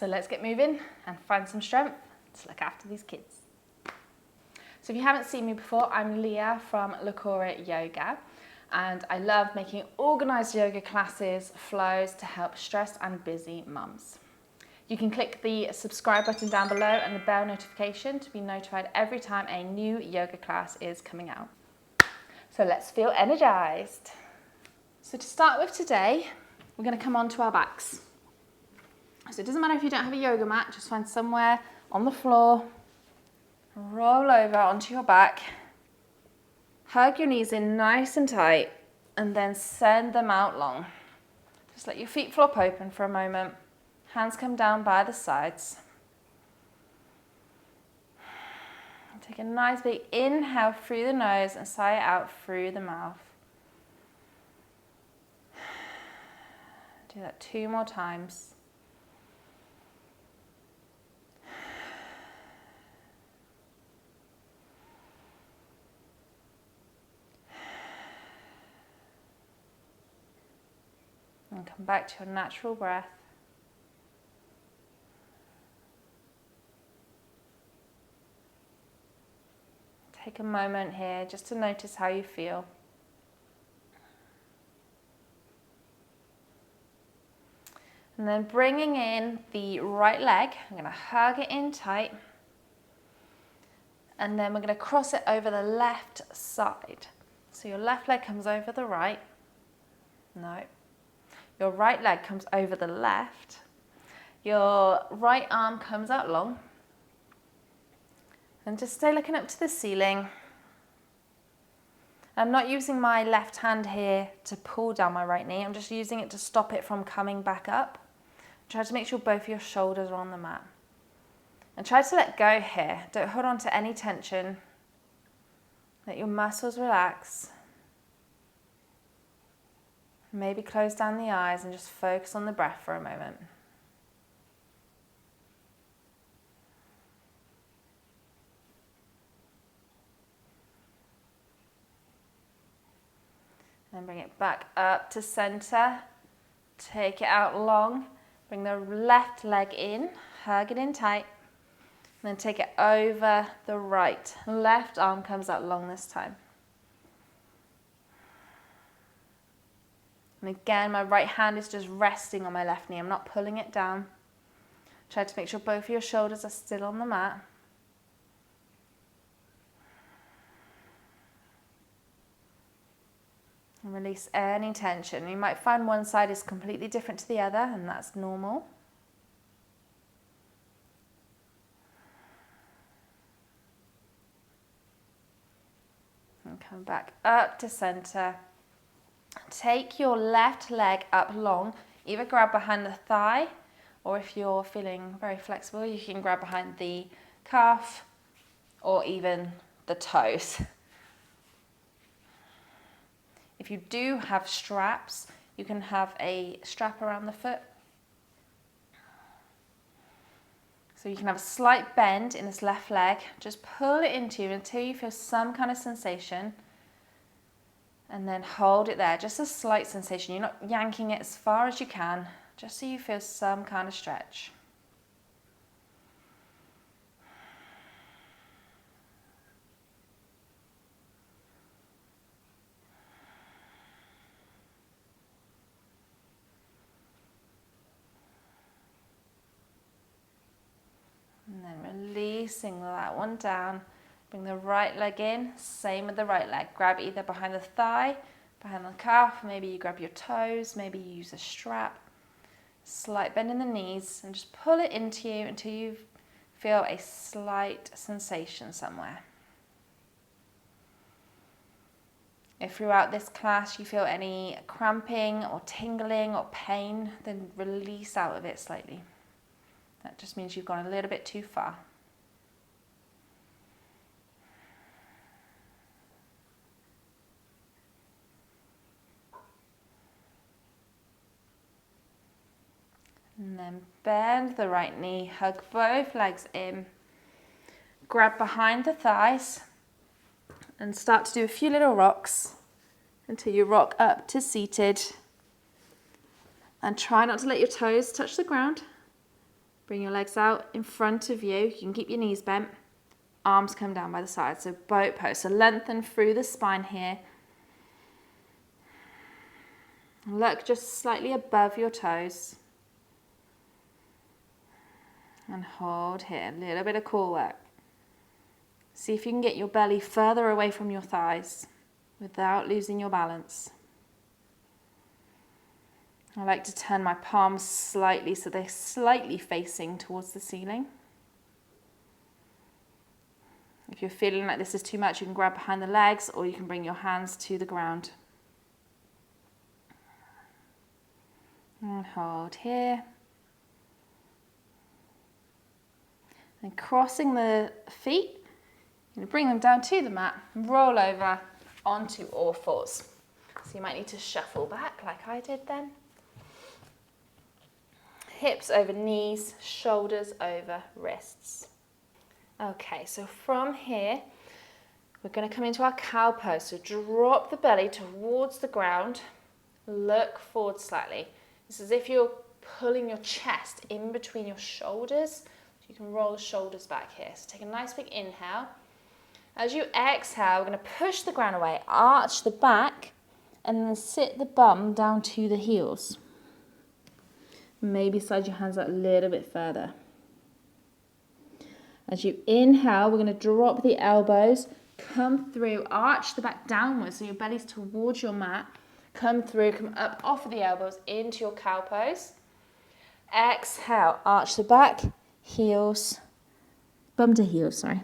So let's get moving and find some strength to look after these kids. So if you haven't seen me before, I'm Leah from Lakora Yoga, and I love making organised yoga classes, flows to help stressed and busy mums. You can click the subscribe button down below and the bell notification to be notified every time a new yoga class is coming out. So let's feel energized. So to start with today, we're going to come onto our backs. So it doesn't matter if you don't have a yoga mat, just find somewhere on the floor, roll over onto your back, hug your knees in nice and tight, and then send them out long. Just let your feet flop open for a moment. Hands come down by the sides. Take a nice big inhale through the nose and sigh it out through the mouth. Do that 2 more times. And come back to your natural breath. Take a moment here just to notice how you feel. And then bringing in the right leg, I'm going to hug it in tight. And then we're going to cross it over the left side. So your left leg comes over the right. No. Your right leg comes over the left. Your right arm comes out long. And just stay looking up to the ceiling. I'm not using my left hand here to pull down my right knee. I'm just using it to stop it from coming back up. Try to make sure both your shoulders are on the mat. And try to let go here. Don't hold on to any tension. Let your muscles relax. Maybe close down the eyes and just focus on the breath for a moment. Then bring it back up to center. Take it out long. Bring the left leg in, hug it in tight. And then take it over the right. Left arm comes out long this time. And again, my right hand is just resting on my left knee. I'm not pulling it down. Try to make sure both of your shoulders are still on the mat. And release any tension. You might find one side is completely different to the other, and that's normal. And come back up to center. Take your left leg up long. Either grab behind the thigh, or if you're feeling very flexible, you can grab behind the calf or even the toes. If you do have straps, you can have a strap around the foot. So you can have a slight bend in this left leg. Just pull it into you until you feel some kind of sensation. And then hold it there, just a slight sensation. You're not yanking it as far as you can, just so you feel some kind of stretch. And then releasing that one down. Bring the right leg in, same with the right leg. Grab either behind the thigh, behind the calf, maybe you grab your toes, maybe you use a strap. Slight bend in the knees and just pull it into you until you feel a slight sensation somewhere. If throughout this class you feel any cramping or tingling or pain, then release out of it slightly. That just means you've gone a little bit too far. And then bend the right knee, hug both legs in, grab behind the thighs and start to do a few little rocks until you rock up to seated. And try not to let your toes touch the ground. Bring your legs out in front of you. You can keep your knees bent. Arms come down by the side. So boat pose. So lengthen through the spine here. Look just slightly above your toes. And hold here. A little bit of core work. See if you can get your belly further away from your thighs without losing your balance. I like to turn my palms slightly so they're slightly facing towards the ceiling. If you're feeling like this is too much, you can grab behind the legs or you can bring your hands to the ground. And hold here. And crossing the feet, you're going to bring them down to the mat and roll over onto all fours. So you might need to shuffle back like I did then. Hips over knees, shoulders over wrists. Okay, so from here, we're going to come into our cow pose. So drop the belly towards the ground, look forward slightly. It's as if you're pulling your chest in between your shoulders. You can roll the shoulders back here. So take a nice big inhale. As you exhale, we're going to push the ground away, arch the back, and then sit the bum down to the heels. Maybe slide your hands out a little bit further. As you inhale, we're going to drop the elbows, come through, arch the back downwards so your belly's towards your mat. Come through, come up off of the elbows into your cow pose. Exhale, arch the back, heels, bum to heels, sorry.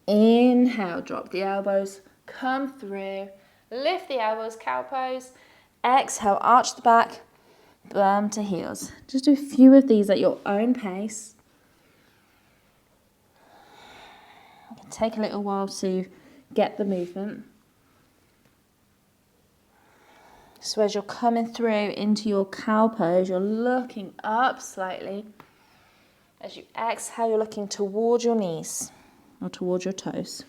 Inhale, drop the elbows, come through, lift the elbows, cow pose. Exhale, arch the back, bum to heels. Just do a few of these at your own pace. It can take a little while to get the movement. So as you're coming through into your cow pose, you're looking up slightly. As you exhale, you're looking towards your knees or towards your toes.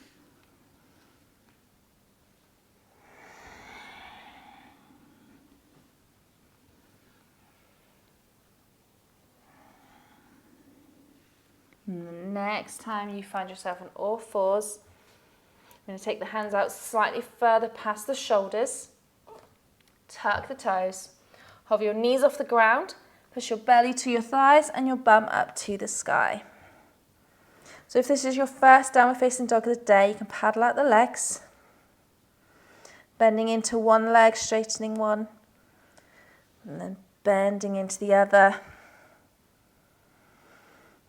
And the next time you find yourself on all fours, you're going to take the hands out slightly further past the shoulders. Tuck the toes. Hover your knees off the ground. Push your belly to your thighs and your bum up to the sky. So if this is your first downward facing dog of the day, you can paddle out the legs. Bending into one leg, straightening one. And then bending into the other.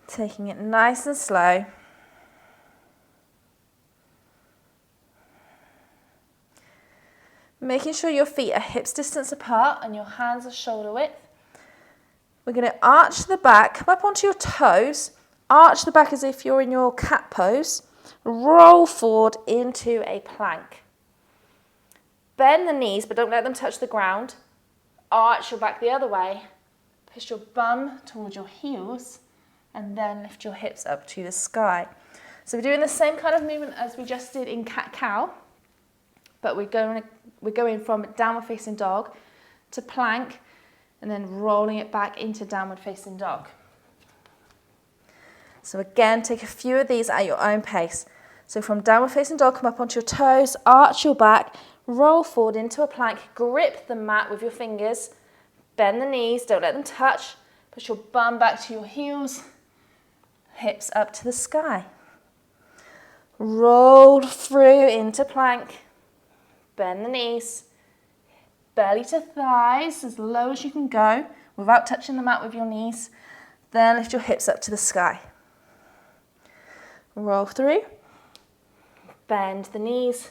Taking it nice and slow. Making sure your feet are hips distance apart and your hands are shoulder width. We're going to arch the back, come up onto your toes, arch the back as if you're in your cat pose, roll forward into a plank. Bend the knees, but don't let them touch the ground. Arch your back the other way, push your bum towards your heels, and then lift your hips up to the sky. So we're doing the same kind of movement as we just did in cat-cow, but we're going from downward facing dog to plank and then rolling it back into downward facing dog. So again, take a few of these at your own pace. So from downward facing dog, come up onto your toes, arch your back, roll forward into a plank, grip the mat with your fingers, bend the knees, don't let them touch, push your bum back to your heels, hips up to the sky. Roll through into plank, bend the knees, belly to thighs as low as you can go without touching the mat with your knees. Then lift your hips up to the sky. Roll through, bend the knees,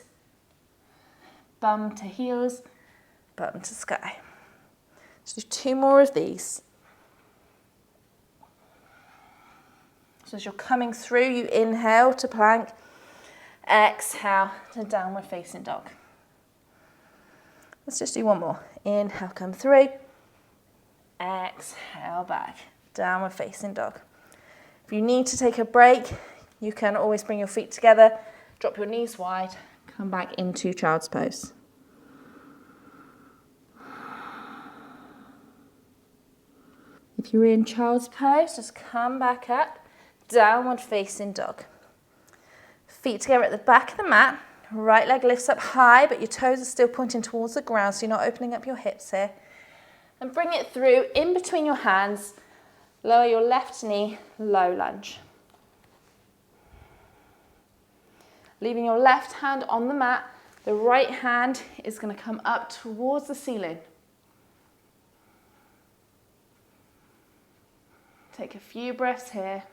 bum to heels, bum to sky. Let's do 2 more of these. So as you're coming through, you inhale to plank, exhale to downward facing dog. Let's just do 1 more. Inhale, come through. Exhale back. Downward facing dog. If you need to take a break, you can always bring your feet together, drop your knees wide, come back into child's pose. If If you're in child's pose, just come back up, downward facing dog. Feet together at the back of the mat, right leg lifts up high, but your toes are still pointing towards the ground, so you're not opening up your hips here. And bring it through in between your hands, lower your left knee, low lunge. Leaving your left hand on the mat, the right hand is going to come up towards the ceiling. Take a few breaths here.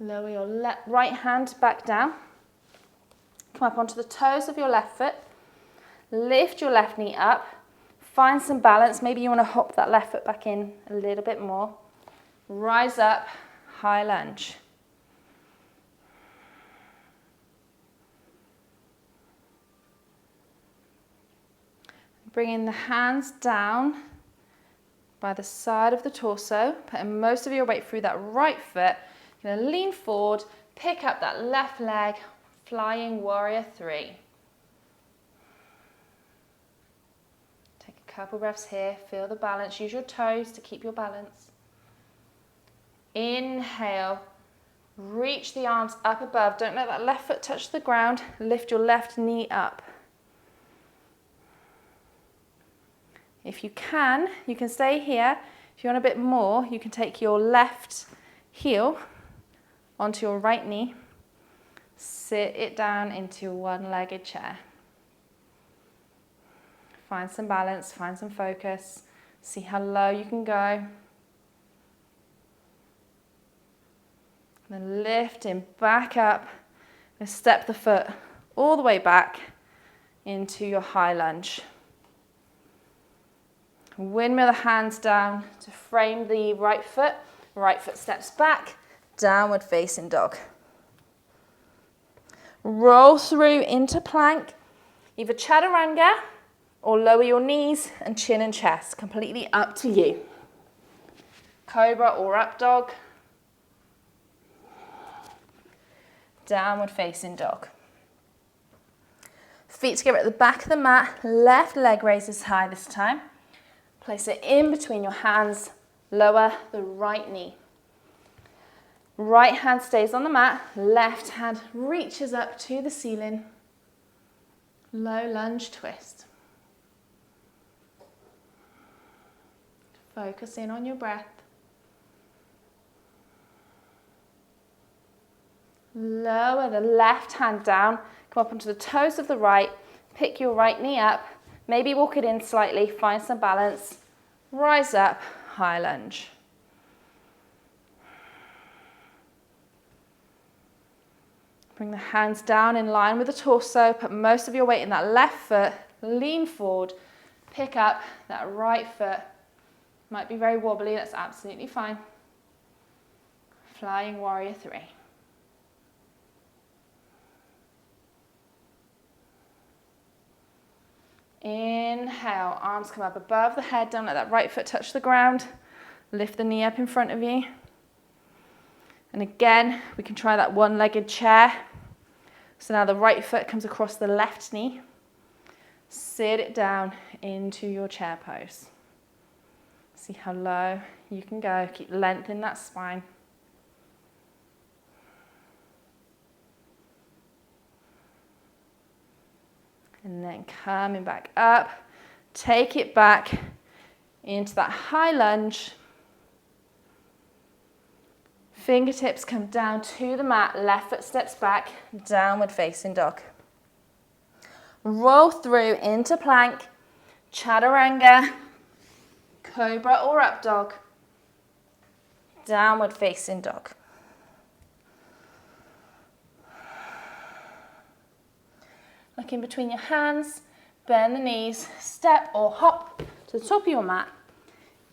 Lower your right hand back down. Come up onto the toes of your left foot. Lift your left knee up. Find some balance. Maybe you want to hop that left foot back in a little bit more. Rise up, high lunge. Bringing the hands down by the side of the torso, putting most of your weight through that right foot. You're going to lean forward, pick up that left leg, flying warrior 3. Take a couple breaths here, feel the balance, use your toes to keep your balance. Inhale, reach the arms up above, don't let that left foot touch the ground, lift your left knee up. If you can stay here. If you want a bit more, you can take your left heel onto your right knee, sit it down into your one-legged chair. Find some balance, find some focus, see how low you can go. Then lifting back up and step the foot all the way back into your high lunge. Windmill the hands down to frame the right foot steps back, downward facing dog. Roll through into plank, either chaturanga or lower your knees and chin and chest, completely up to you. Cobra or up dog. Downward facing dog. Feet together at the back of the mat, left leg raises high this time. Place it in between your hands, lower the right knee. Right hand stays on the mat, left hand reaches up to the ceiling. Low lunge twist. Focus in on your breath. Lower the left hand down, come up onto the toes of the right, pick your right knee up, maybe walk it in slightly, find some balance, rise up, high lunge. Bring the hands down in line with the torso, put most of your weight in that left foot, lean forward, pick up that right foot. Might be very wobbly, that's absolutely fine. Flying warrior 3. Inhale, arms come up above the head, don't let that right foot touch the ground. Lift the knee up in front of you. And again, we can try that one-legged chair. So now the right foot comes across the left knee. Sit it down into your chair pose. See how low you can go. Keep lengthening that spine. And then coming back up, take it back into that high lunge. Fingertips come down to the mat, left foot steps back, downward facing dog. Roll through into plank, chaturanga, cobra or up dog, downward facing dog. Look in between your hands, bend the knees, step or hop to the top of your mat.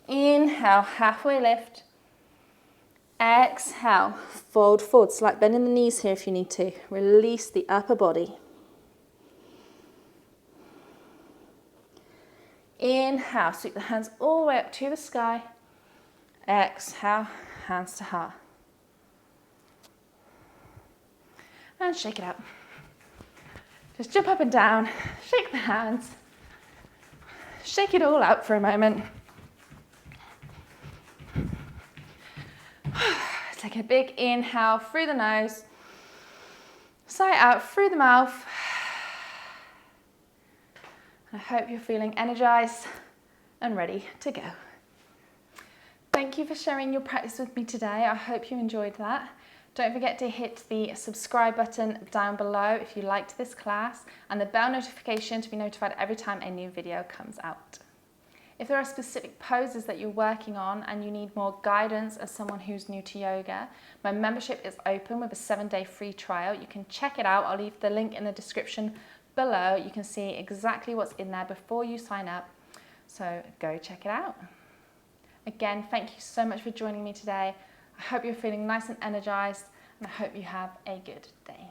Inhale, halfway lift. Exhale, fold forward, slight bend in the knees here if you need to. Release the upper body. Inhale, sweep the hands all the way up to the sky. Exhale, hands to heart. And shake it out. Just jump up and down, shake the hands, shake it all out for a moment. Take a big inhale through the nose, sigh out through the mouth. I hope you're feeling energized and ready to go. Thank you for sharing your practice with me today. I hope you enjoyed that. Don't forget to hit the subscribe button down below if you liked this class, and the bell notification to be notified every time a new video comes out. If there are specific poses that you're working on and you need more guidance as someone who's new to yoga, my membership is open with a 7-day free trial. You can check it out. I'll leave the link in the description below. You can see exactly what's in there before you sign up. So go check it out. Again, thank you so much for joining me today. I hope you're feeling nice and energized, and I hope you have a good day.